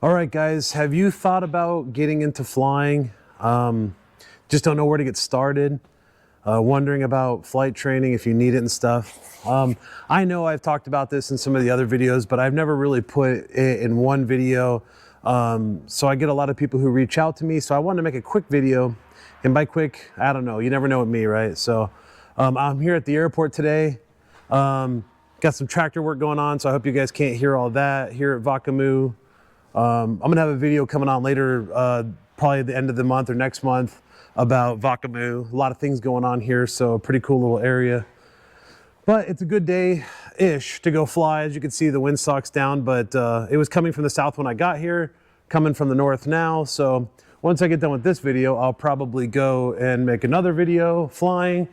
All right, guys, have you thought about getting into flying? Just don't know where to get started? Wondering about flight training, if you need it and stuff. I know I've talked about this in some of the other videos, but I've never really put it in one video. So I get a lot of people who reach out to me. So I wanted to make a quick video. And by quick, I don't know. You never know with me, right? So I'm here at the airport today. Got some tractor work going on, so I hope you guys can't hear all that here at Vakamu. I'm gonna have a video coming on later, probably at the end of the month or next month, about Vakamu. A lot of things going on here, so a pretty cool little area. But it's a good day-ish to go fly. As you can see, the windsock's down, but it was coming from the south when I got here, coming from the north now. So once I get done with this video, I'll probably go and make another video flying.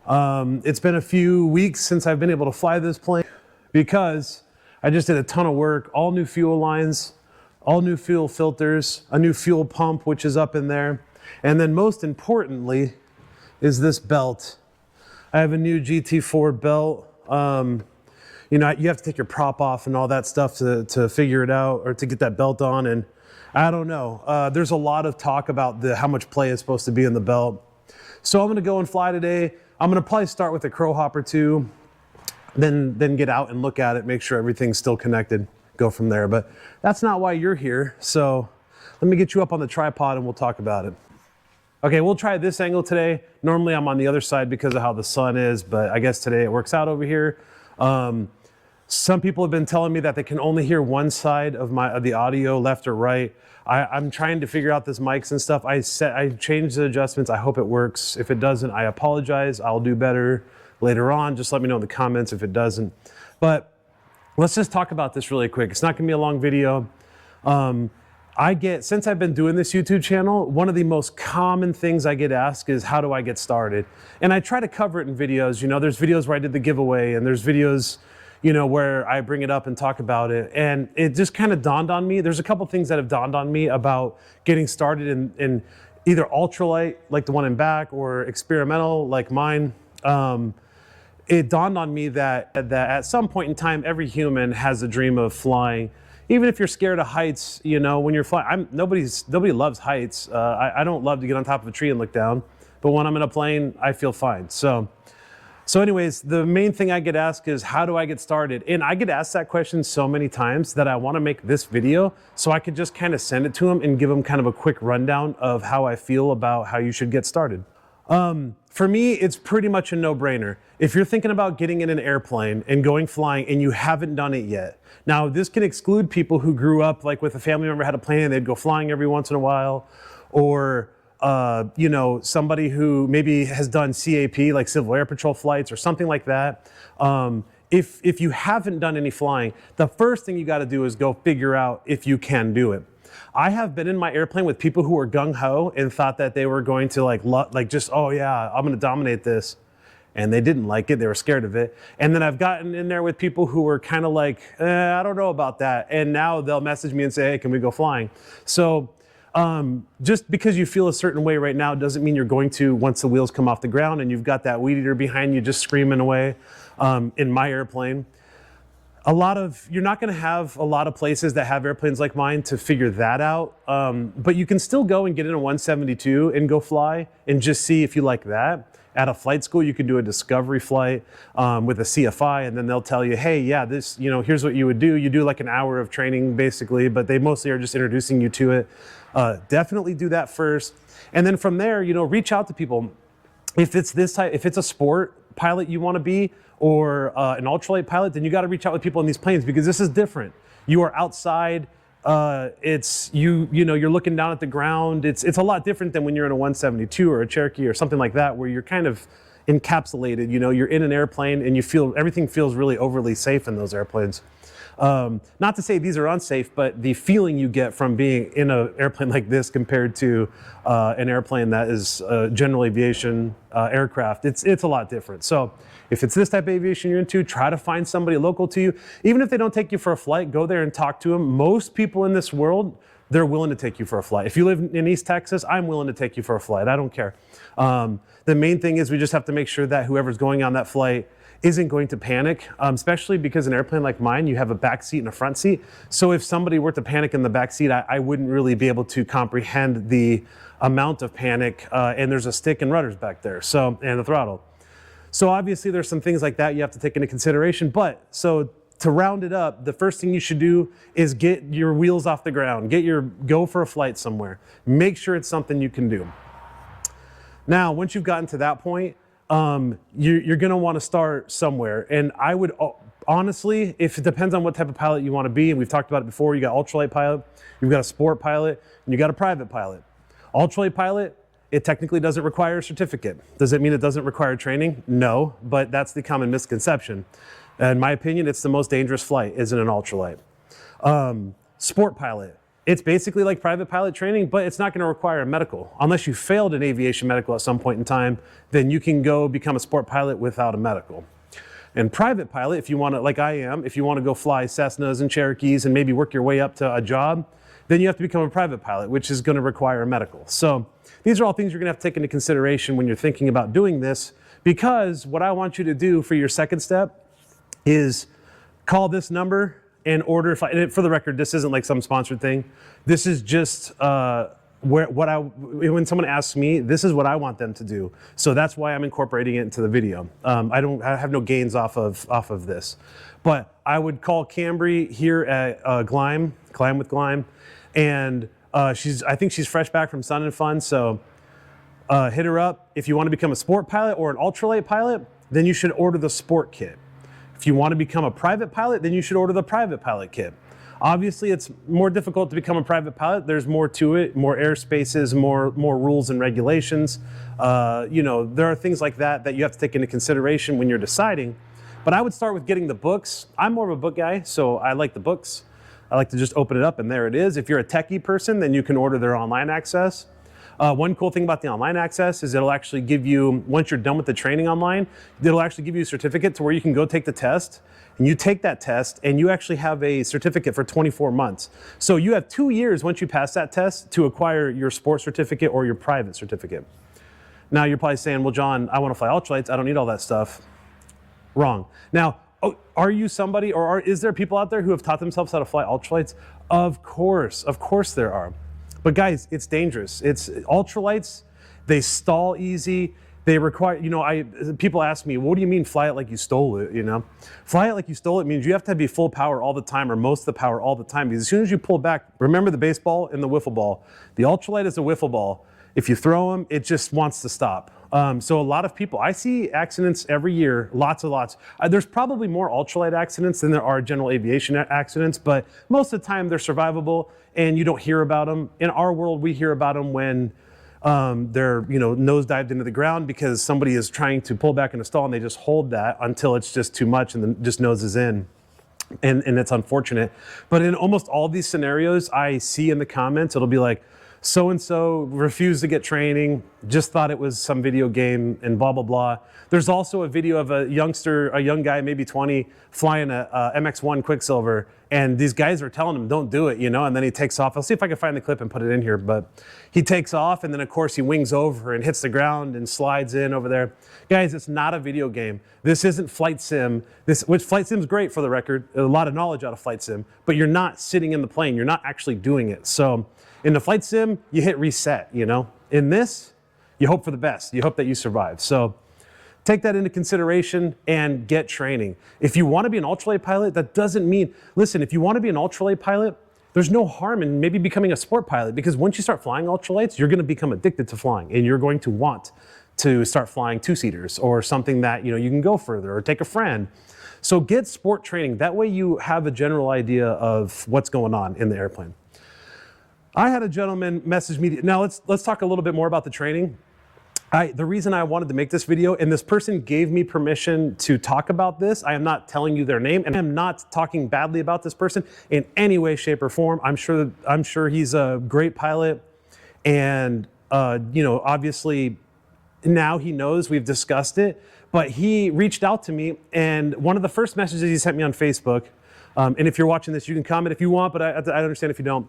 It's been a few weeks since I've been able to fly this plane because I just did a ton of work, all new fuel lines, all new fuel filters, a new fuel pump, which is up in there. And then most importantly is this belt. I have a new GT4 belt. You know, you have to take your prop off and all that stuff to figure it out, or to get that belt on. And I don't know, there's a lot of talk about how much play is supposed to be in the belt. So I'm gonna go and fly today. I'm gonna probably start with a crow hop or two, then get out and look at it, make sure everything's still connected, go from there. But that's not why you're here. So let me get you up on the tripod and we'll talk about it. Okay, we'll try this angle today. Normally I'm on the other side because of how the sun is, but I guess today it works out over here. Some people have been telling me that they can only hear one side of the audio, left or right. I'm trying to figure out this mics and stuff. I changed the adjustments. I hope it works. If it doesn't, I apologize. I'll do better later on. Just let me know in the comments if it doesn't. But let's just talk about this really quick. It's not gonna be a long video. Since I've been doing this YouTube channel, one of the most common things I get asked is, how do I get started? And I try to cover it in videos. You know, there's videos where I did the giveaway, and there's videos, you know, where I bring it up and talk about it. And it just kind of dawned on me. There's a couple things that have dawned on me about getting started in either ultralight, like the one in back, or experimental, like mine. It dawned on me that at some point in time, every human has a dream of flying. Even if you're scared of heights, you know, when you're flying, nobody loves heights. I don't love to get on top of a tree and look down, but when I'm in a plane, I feel fine. So anyways, the main thing I get asked is, how do I get started? And I get asked that question so many times that I want to make this video so I could just kind of send it to them and give them kind of a quick rundown of how I feel about how you should get started. For me, it's pretty much a no-brainer. If you're thinking about getting in an airplane and going flying and you haven't done it yet. Now, this can exclude people who grew up like with a family member had a plane and they'd go flying every once in a while, or you know, somebody who maybe has done CAP, like Civil Air Patrol flights or something like that. If you haven't done any flying, the first thing you got to do is go figure out if you can do it. I have been in my airplane with people who were gung-ho and thought that they were going to just, oh yeah, I'm going to dominate this. And they didn't like it. They were scared of it. And then I've gotten in there with people who were kind of like, I don't know about that. And now they'll message me and say, hey, can we go flying? So just because you feel a certain way right now doesn't mean you're going to once the wheels come off the ground and you've got that weed eater behind you just screaming away. In my airplane, you're not going to have a lot of places that have airplanes like mine to figure that out. But you can still go and get in a 172 and go fly and just see if you like that. At a flight school, you can do a discovery flight with a CFI, and then they'll tell you, hey, yeah, this, you know, here's what you would do. You do like an hour of training basically, but they mostly are just introducing you to it. Definitely do that first. And then from there, you know, reach out to people. If it's this type, if it's a sport pilot you want to be, or an ultralight pilot, then you got to reach out with people in these planes, because this is different. You are outside. You know, you're looking down at the ground. It's a lot different than when you're in a 172 or a Cherokee or something like that, where you're kind of encapsulated. You know, you're in an airplane and everything feels really overly safe in those airplanes. Not to say these are unsafe, but the feeling you get from being in an airplane like this compared to an airplane that is general aviation aircraft, it's a lot different. So if it's this type of aviation you're into, try to find somebody local to you. Even if they don't take you for a flight, go there and talk to them. Most people in this world, they're willing to take you for a flight. If you live in East Texas, I'm willing to take you for a flight. I don't care. The main thing is we just have to make sure that whoever's going on that flight isn't going to panic, especially because an airplane like mine, you have a back seat and a front seat. So if somebody were to panic in the back seat, I wouldn't really be able to comprehend the amount of panic. And there's a stick and rudders back there, so, and the throttle. So obviously there's some things like that you have to take into consideration. But so to round it up, the first thing you should do is get your wheels off the ground, go for a flight somewhere. Make sure it's something you can do. Now, once you've gotten to that point, you're gonna wanna start somewhere. And I would, honestly, if it depends on what type of pilot you wanna be, and we've talked about it before, you got ultralight pilot, you've got a sport pilot, and you got a private pilot. Ultralight pilot, it technically doesn't require a certificate. Does it mean it doesn't require training? No, but that's the common misconception. In my opinion, it's the most dangerous flight, isn't an ultralight. Sport pilot, it's basically like private pilot training, but it's not gonna require a medical. Unless you failed an aviation medical at some point in time, then you can go become a sport pilot without a medical. And private pilot, if you wanna, like I am, if you wanna go fly Cessnas and Cherokees and maybe work your way up to a job, then you have to become a private pilot, which is gonna require a medical. So these are all things you're gonna have to take into consideration when you're thinking about doing this, because what I want you to do for your second step is call this number and order. And for the record, this isn't like some sponsored thing. This is just when someone asks me, this is what I want them to do. So that's why I'm incorporating it into the video. I have no gains off of this. But I would call Cambry here at Climb with Glime, and I think she's fresh back from Sun and Fun. So hit her up. If you want to become a sport pilot or an ultralight pilot, then you should order the sport kit. If you want to become a private pilot, then you should order the private pilot kit. Obviously, it's more difficult to become a private pilot. There's more to it, more airspaces, more rules and regulations. You know, there are things like that that you have to take into consideration when you're deciding. But I would start with getting the books. I'm more of a book guy, so I like the books. I like to just open it up and there it is. If you're a techie person, then you can order their online access. One cool thing about the online access is it'll actually give you, once you're done with the training online, it'll actually give you a certificate to where you can go take the test, and you take that test and you actually have a certificate for 24 months. So you have 2 years once you pass that test to acquire your sports certificate or your private certificate. Now you're probably saying, well, John, I want to fly ultralights. I don't need all that stuff. Wrong. Now, are you somebody, or is there people out there who have taught themselves how to fly ultralights? Of course there are. But guys, it's dangerous. It's ultralights, they stall easy. They require, you know, people ask me, what do you mean fly it like you stole it, you know? Fly it like you stole it means you have to be full power all the time, or most of the power all the time, because as soon as you pull back, remember the baseball and the wiffle ball. The ultralight is a wiffle ball. If you throw them, it just wants to stop. So a lot of people, I see accidents every year, lots and lots. There's probably more ultralight accidents than there are general aviation accidents, but most of the time they're survivable and you don't hear about them. In our world, we hear about them when they're, you know, nosedived into the ground because somebody is trying to pull back in a stall and they just hold that until it's just too much and then just noses in. And it's unfortunate. But in almost all these scenarios I see in the comments, it'll be like, so-and-so refused to get training, just thought it was some video game and blah, blah, blah. There's also a video of a young guy, maybe 20, flying a MX-1 Quicksilver, and these guys are telling him, don't do it, you know, and then he takes off. I'll see if I can find the clip and put it in here, but he takes off, and then of course he wings over and hits the ground and slides in over there. Guys, it's not a video game. This isn't flight sim. Which flight sim's great, for the record, a lot of knowledge out of flight sim, but you're not sitting in the plane, you're not actually doing it. So in the flight sim, you hit reset, you know? In this, you hope for the best. You hope that you survive. So take that into consideration and get training. If you want to be an ultralight pilot, that doesn't mean, listen, if you want to be an ultralight pilot, there's no harm in maybe becoming a sport pilot, because once you start flying ultralights, you're going to become addicted to flying, and you're going to want to start flying two-seaters or something that, you know, you can go further or take a friend. So get sport training. That way you have a general idea of what's going on in the airplane. I had a gentleman message me. Now let's talk a little bit more about the training. The reason I wanted to make this video, and this person gave me permission to talk about this. I am not telling you their name, and I'm not talking badly about this person in any way, shape, or form. I'm sure he's a great pilot, and you know, obviously now he knows, we've discussed it. But he reached out to me, and one of the first messages he sent me on Facebook, and if you're watching this, you can comment if you want, but I understand if you don't.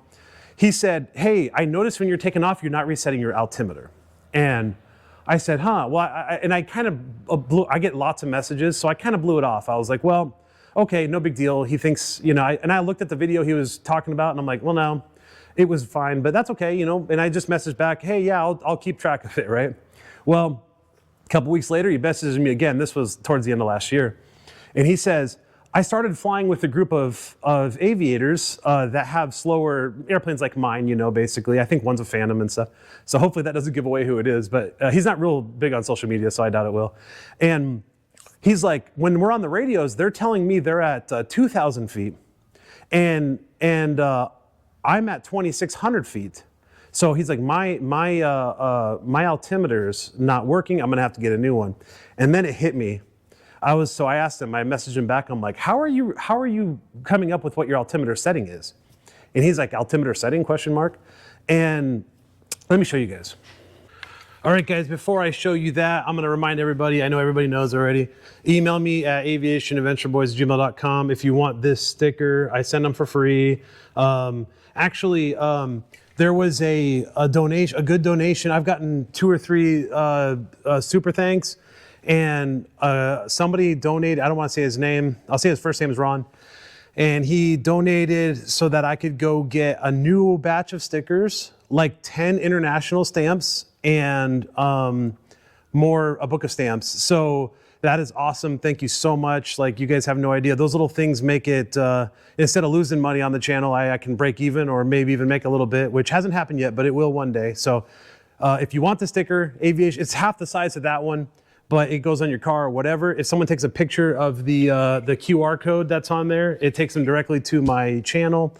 He said, hey, I noticed when you're taking off, you're not resetting your altimeter. And I said, huh, well, and I kind of I get lots of messages, so I kind of blew it off. I was like, well, okay, no big deal. He thinks, you know, and I looked at the video he was talking about, and I'm like, well, no, it was fine, but that's okay, you know, and I just messaged back, hey, yeah, I'll keep track of it, right? Well, a couple weeks later, he messages me again. This was towards the end of last year. And he says, I started flying with a group of aviators that have slower airplanes like mine, you know, basically. I think one's a Phantom and stuff. So hopefully that doesn't give away who it is, but he's not real big on social media, so I doubt it will. And he's like, when we're on the radios, they're telling me they're at 2,000 feet. And I'm at 2,600 feet. So he's like, my altimeter's not working. I'm gonna have to get a new one. And then it hit me. I asked him, I messaged him back. I'm like, how are you coming up with what your altimeter setting is? And he's like, altimeter setting, question mark. And let me show you guys. All right, guys, before I show you that, I'm gonna remind everybody, I know everybody knows already, email me at aviationadventureboys@gmail.com if you want this sticker. I send them for free. There was a donation, a good donation. I've gotten 2 or 3 super thanks, and somebody donated, I don't want to say his name, I'll say his first name is Ron, and he donated so that I could go get a new batch of stickers, like 10 international stamps, and a book of stamps. So that is awesome. Thank you so much. Like, you guys have no idea. Those little things make it, instead of losing money on the channel, I can break even or maybe even make a little bit, which hasn't happened yet, but it will one day. So if you want the sticker, Aviation, it's half the size of that one, but it goes on your car or whatever. If someone takes a picture of the QR code that's on there, it takes them directly to my channel.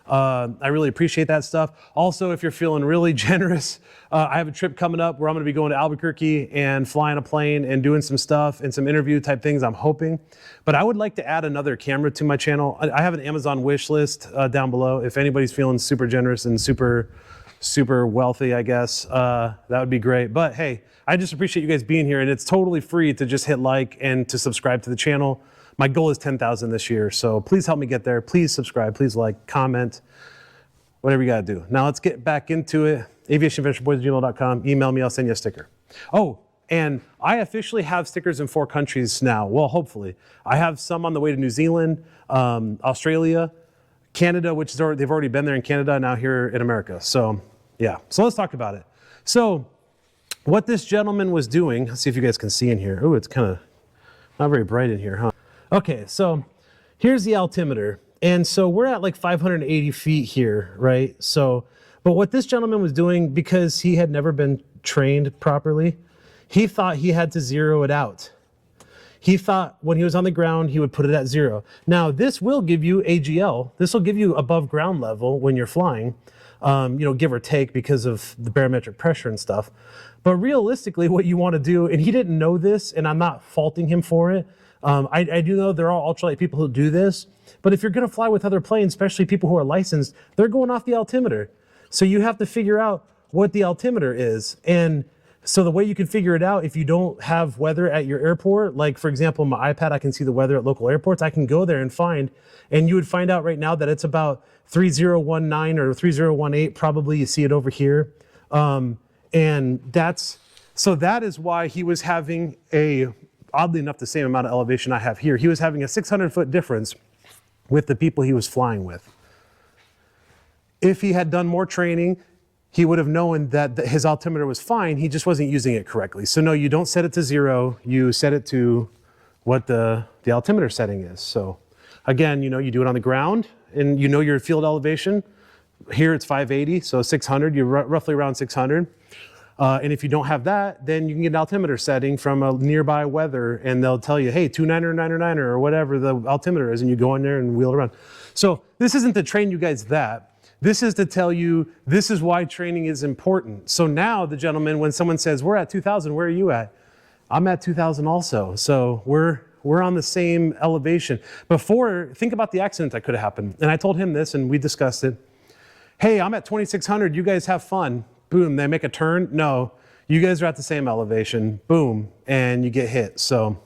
I really appreciate that stuff. Also, if you're feeling really generous, I have a trip coming up where I'm going to be going to Albuquerque and flying a plane and doing some stuff and some interview type things, I'm hoping. But I would like to add another camera to my channel. I have an Amazon wish list down below. If anybody's feeling super generous and super wealthy, I guess, that would be great. But hey, I just appreciate you guys being here, and it's totally free to just hit like and to subscribe to the channel. My goal is 10,000 this year, so please help me get there. Please subscribe, please like, comment, whatever you gotta do. Now let's get back into it. aviationadventureboys@gmail.com. Email me, I'll send you a sticker. Oh, and I officially have stickers in 4 countries now. Well, hopefully. I have some on the way to New Zealand, Australia, Canada, which is they've already been there in Canada, now here in America. So yeah, so let's talk about it. So what this gentleman was doing, let's see if you guys can see in here. Oh, it's kind of not very bright in here, huh? Okay, so here's the altimeter. And so we're at like 580 feet here, right? So, but what this gentleman was doing, because he had never been trained properly, he thought he had to zero it out. He thought when he was on the ground, he would put it at 0. Now, this will give you AGL. This will give you above ground level when you're flying, you know, give or take because of the barometric pressure and stuff. But realistically, what you want to do, and he didn't know this, and I'm not faulting him for it. I do know there are ultralight people who do this, but if you're going to fly with other planes, especially people who are licensed, they're going off the altimeter. So you have to figure out what the altimeter is. And so the way you can figure it out, if you don't have weather at your airport, like for example, my iPad, I can see the weather at local airports. I can go there and find, and you would find out right now that it's about 3019 or 3018. Probably you see it over here. And so that is why he was having oddly enough, the same amount of elevation I have here. He was having a 600-foot difference with the people he was flying with. If he had done more training, he would have known that his altimeter was fine. He just wasn't using it correctly. So no, you don't set it to 0. You set it to what the altimeter setting is. So again, you know, you do it on the ground and you know your field elevation. Here it's 580, so 600, you're roughly around 600. And if you don't have that, then you can get an altimeter setting from a nearby weather, and they'll tell you, hey, 29er or whatever the altimeter is, and you go in there and wheel it around. So this isn't to train you guys that. This is to tell you this is why training is important. So now the gentleman, when someone says, we're at 2,000, where are you at? I'm at 2,000 also. So we're on the same elevation. Before, think about the accident that could have happened. And I told him this, and we discussed it. Hey, I'm at 2,600. You guys have fun. Boom, they make a turn. No, you guys are at the same elevation. Boom, and you get hit. So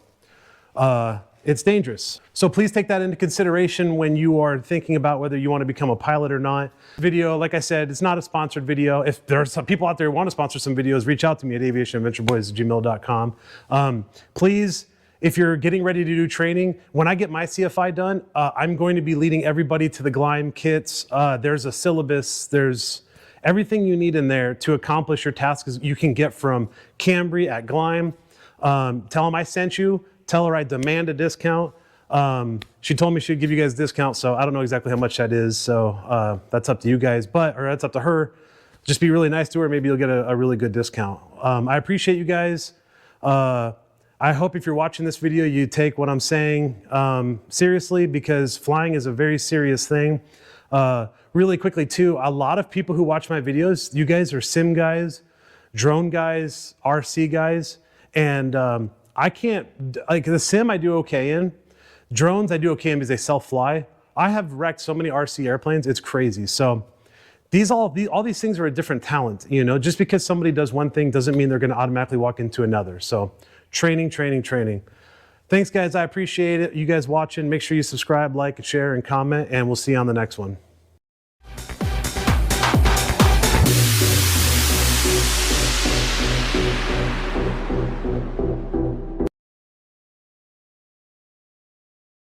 it's dangerous. So please take that into consideration when you are thinking about whether you want to become a pilot or not. Video, like I said, it's not a sponsored video. If there are some people out there who want to sponsor some videos, reach out to me at aviationadventureboys@gmail.com. Please, if you're getting ready to do training, when I get my CFI done, I'm going to be leading everybody to the Gleim kits. There's a syllabus, there's everything you need in there to accomplish your tasks you can get from Cambry at Gleim. Tell them I sent you. Tell her I demand a discount. She told me she'd give you guys a discount, so I don't know exactly how much that is. So that's up to you guys, or that's up to her. Just be really nice to her. Maybe you'll get a really good discount. I appreciate you guys. I hope if you're watching this video, you take what I'm saying seriously, because flying is a very serious thing. Really quickly too, a lot of people who watch my videos, you guys are sim guys, drone guys, RC guys, and I can't, like the sim I do okay in, drones I do okay in because they self-fly. I have wrecked so many RC airplanes, it's crazy. So all these things are a different talent, you know, just because somebody does one thing doesn't mean they're gonna automatically walk into another. So training, training, training. Thanks guys, I appreciate it. You guys watching, make sure you subscribe, like, share, and comment, and we'll see you on the next one.